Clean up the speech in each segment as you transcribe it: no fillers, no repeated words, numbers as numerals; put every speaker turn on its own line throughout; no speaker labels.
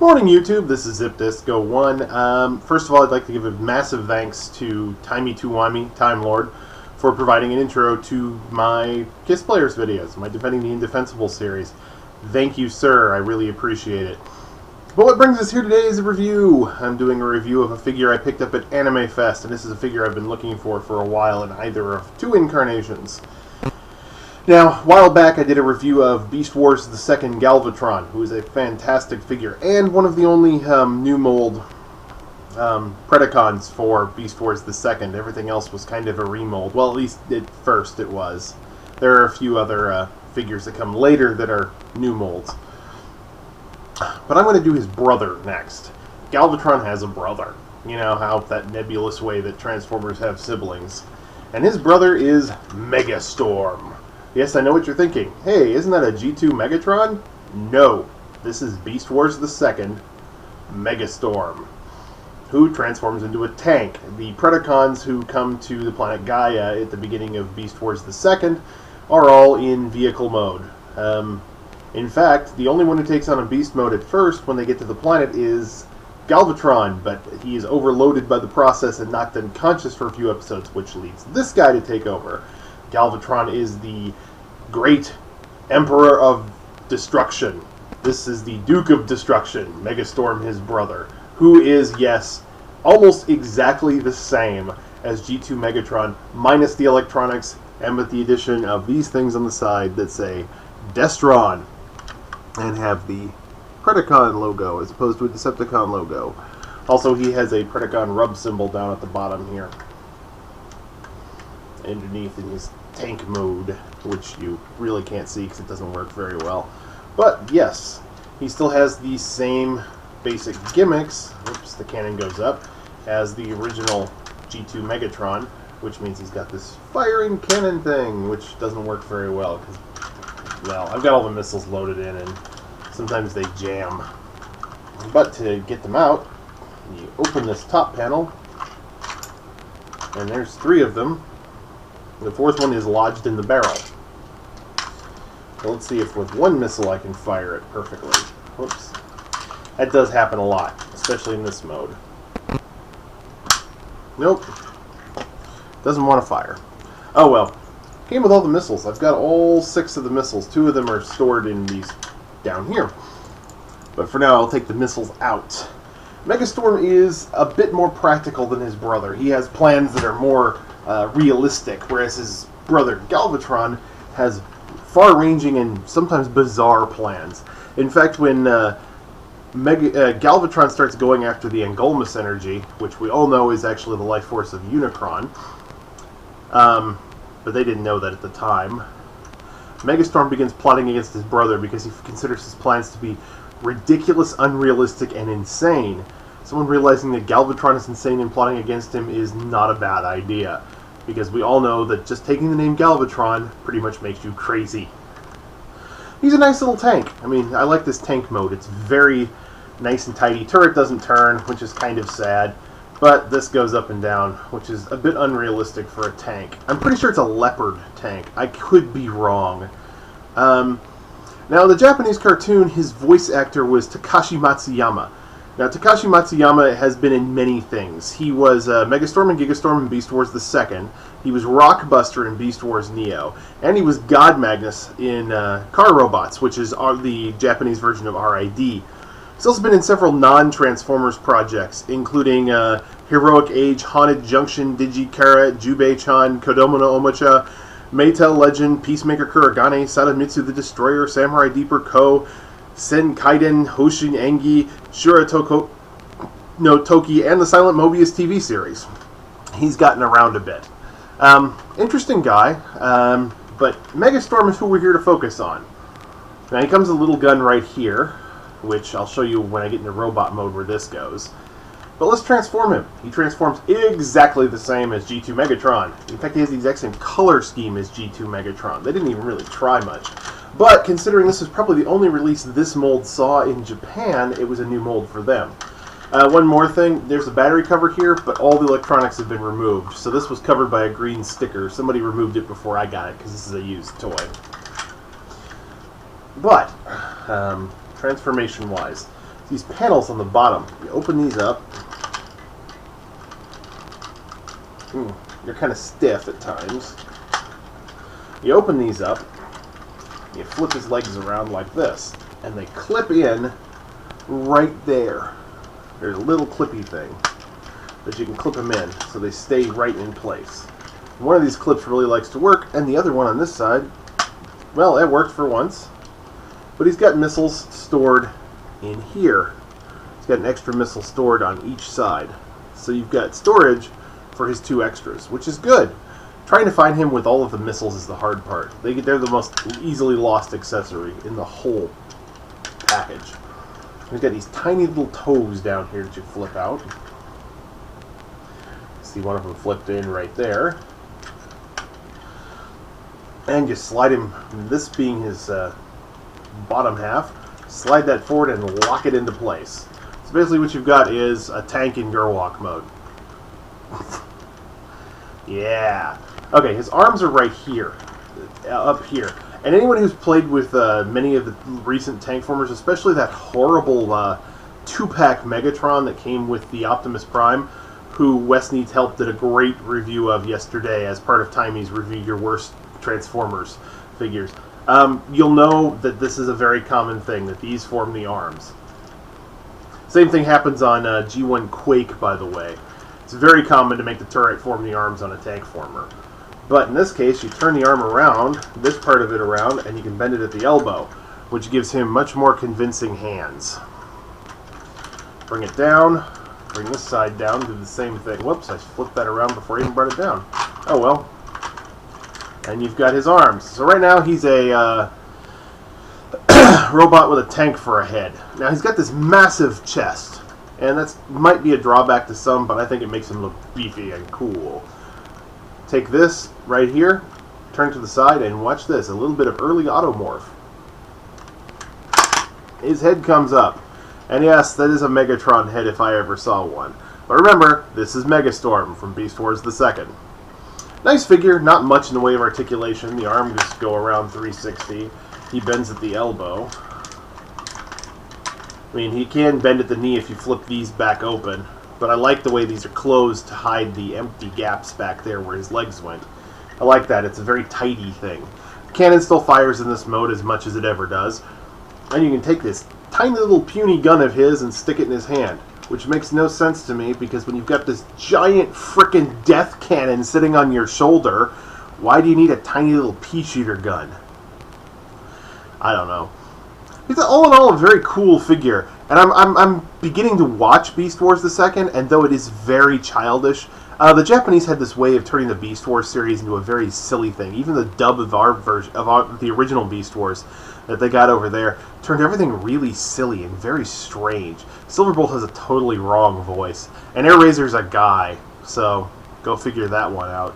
Morning YouTube, this is Zipdisk01. First of all, I'd like to give a massive thanks to Timey2Wimey, Time Lord, for providing an intro to my KISS Players videos, my Defending the Indefensible series. Thank you, sir. I really appreciate it. But what brings us here today is a review. I'm doing a review of a figure I picked up at AnimeFest, and this is a figure I've been looking for a while in either of two incarnations. Now, a while back I did a review of Beast Wars II Galvatron, who is a fantastic figure, and one of the only new mold Predacons for Beast Wars II. Everything else was kind of a remold. Well, at least at first it was. There are a few other figures that come later that are new molds. But I'm going to do his brother next. Galvatron has a brother. You know how that nebulous way that Transformers have siblings. And his brother is Megastorm. Yes, I know what you're thinking. Hey, isn't that a G2 Megatron? No. This is Beast Wars II Megastorm, who transforms into a tank. The Predacons who come to the planet Gaia at the beginning of Beast Wars II are all in vehicle mode. In fact, the only one who takes on a beast mode at first when they get to the planet is Galvatron, but he is overloaded by the process and knocked unconscious for a few episodes, which leads this guy to take over. Galvatron is the great Emperor of Destruction. This is the Duke of Destruction, Megastorm, his brother, who is, yes, almost exactly the same as G2 Megatron, minus the electronics, and with the addition of these things on the side that say Destron, and have the Predacon logo as opposed to a Decepticon logo. Also, he has a Predacon rub symbol down at the bottom here, underneath in his tank mode, which you really can't see because it doesn't work very well. But yes, he still has the same basic gimmicks, oops, the cannon goes up, as the original G2 Megatron, which means he's got this firing cannon thing, which doesn't work very well because, well, I've got all the missiles loaded in and sometimes they jam. But to get them out, you open this top panel, and there's 3 of them. The 4th one is lodged in the barrel. So let's see if with one missile I can fire it perfectly. Whoops. That does happen a lot, especially in this mode. Nope. Doesn't want to fire. Oh well. Came with all the missiles. I've got all 6 of the missiles. 2 of them are stored in these down here. But for now I'll take the missiles out. Megastorm is a bit more practical than his brother. He has plans that are more realistic, whereas his brother Galvatron has far-ranging and sometimes bizarre plans. In fact, when Galvatron starts going after the Angulmus energy, which we all know is actually the life force of Unicron, but they didn't know that at the time, Megastorm begins plotting against his brother because he considers his plans to be ridiculous, unrealistic, and insane. Someone realizing that Galvatron is insane and plotting against him is not a bad idea, because we all know that just taking the name Galvatron pretty much makes you crazy. He's a nice little tank. I mean, I like this tank mode. It's very nice and tidy. Turret doesn't turn, which is kind of sad, but this goes up and down, which is a bit unrealistic for a tank. I'm pretty sure it's a Leopard tank. I could be wrong. Now, in the Japanese cartoon, his voice actor was Takashi Matsuyama. Now, Takashi Matsuyama has been in many things. He was Megastorm and Gigastorm in Beast Wars II. He was Rockbuster in Beast Wars Neo. And he was God Magnus in Car Robots, which is the Japanese version of RID. He's also been in several non-Transformers projects, including Heroic Age, Haunted Junction, Digikara, Jubei-chan, Kodomo no Omocha, Maytel Legend, Peacemaker Kuragane, Sadamitsu the Destroyer, Samurai Deeper Ko, Senkaiden, Hoshin Engi, Shuratoko no Toki, and the Silent Mobius TV series. He's gotten around a bit. Interesting guy, but Megastorm is who we're here to focus on. Now he comes with a little gun right here, which I'll show you when I get into robot mode where this goes. But let's transform him. He transforms exactly the same as G2 Megatron. In fact, he has the exact same color scheme as G2 Megatron. They didn't even really try much. But considering this is probably the only release this mold saw in Japan, it was a new mold for them. One more thing, there's a battery cover here, but all the electronics have been removed. So this was covered by a green sticker. Somebody removed it before I got it, because this is a used toy. But, transformation-wise, These panels on the bottom, you open these up. They're kind of stiff at times. You open these up, you flip his legs around like this, and they clip in right there. There's a little clippy thing that you can clip them in so they stay right in place. One of these clips really likes to work, and the other one on this side, well, it worked for once. But he's got missiles stored in here. He's got an extra missile stored on each side. So you've got storage for his 2 extras, which is good. Trying to find him with all of the missiles is the hard part. They're the most easily lost accessory in the whole package. He's got these tiny little toes down here that you flip out. See one of them flipped in right there. And you slide him, this being his bottom half, slide that forward and lock it into place. So basically what you've got is a tank in Gerwalk mode. Yeah. Okay, his arms are right here, up here. And anyone who's played with many of the recent tank formers, especially that horrible 2-pack Megatron that came with the Optimus Prime, who Wes Needs Help did a great review of yesterday as part of Timey's Review Your Worst Transformers figures. You'll know that this is a very common thing, that these form the arms. Same thing happens on G1 Quake, by the way. It's very common to make the turret form the arms on a tank former. But in this case, you turn the arm around, this part of it around, and you can bend it at the elbow, which gives him much more convincing hands. Bring it down, bring this side down, do the same thing. Whoops, I flipped that around before I even brought it down. Oh well. And you've got his arms. So right now he's a robot with a tank for a head. Now he's got this massive chest, and that might be a drawback to some, but I think it makes him look beefy and cool. Take this right here, turn to the side, and watch this. A little bit of early automorph. His head comes up. And yes, that is a Megatron head if I ever saw one. But remember, this is Megastorm from Beast Wars 2. Nice figure, not much in the way of articulation. The arm just go around 360. He bends at the elbow. I mean, he can bend at the knee if you flip these back open. But I like the way these are closed to hide the empty gaps back there where his legs went. I like that. It's a very tidy thing. The cannon still fires in this mode as much as it ever does. And you can take this tiny little puny gun of his and stick it in his hand. Which makes no sense to me, because when you've got this giant frickin' death cannon sitting on your shoulder, why do you need a tiny little pea shooter gun? I don't know. It's all in all a very cool figure, and I'm beginning to watch Beast Wars 2, and though it is very childish, the Japanese had this way of turning the Beast Wars series into a very silly thing. Even the dub of our version of the original Beast Wars that they got over there turned everything really silly and very strange. Silverbolt has a totally wrong voice, and Airrazor's a guy, so go figure that one out.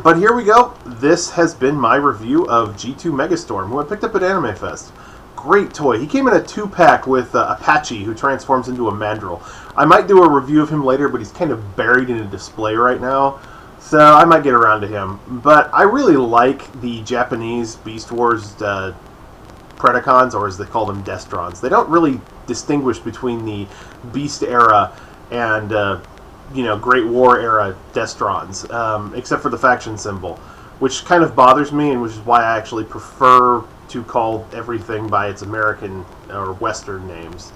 But here we go. This has been my review of G2 Megastorm, who I picked up at AnimeFest. Great toy. He came in a 2-pack with Apache, who transforms into a Mandrill. I might do a review of him later, but he's kind of buried in a display right now, so I might get around to him. But I really like the Japanese Beast Wars Predacons, or as they call them, Destrons. They don't really distinguish between the Beast era and Great War era Destrons, except for the faction symbol, which kind of bothers me, and which is why I actually prefer to call everything by its American or Western names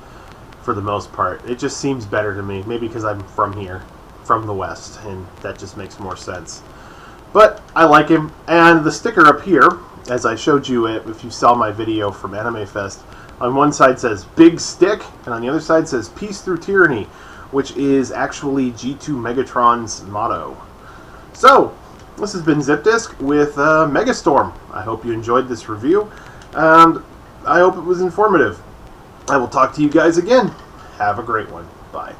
for the most part. It just seems better to me, maybe because I'm from here, from the West, and that just makes more sense. But I like him, and the sticker up here, as I showed you if you saw my video from AnimeFest, on one side says Big Stick, and on the other side says Peace Through Tyranny, which is actually G2 Megatron's motto. So, this has been Zipdisk with Megastorm. I hope you enjoyed this review, and I hope it was informative. I will talk to you guys again. Have a great one. Bye.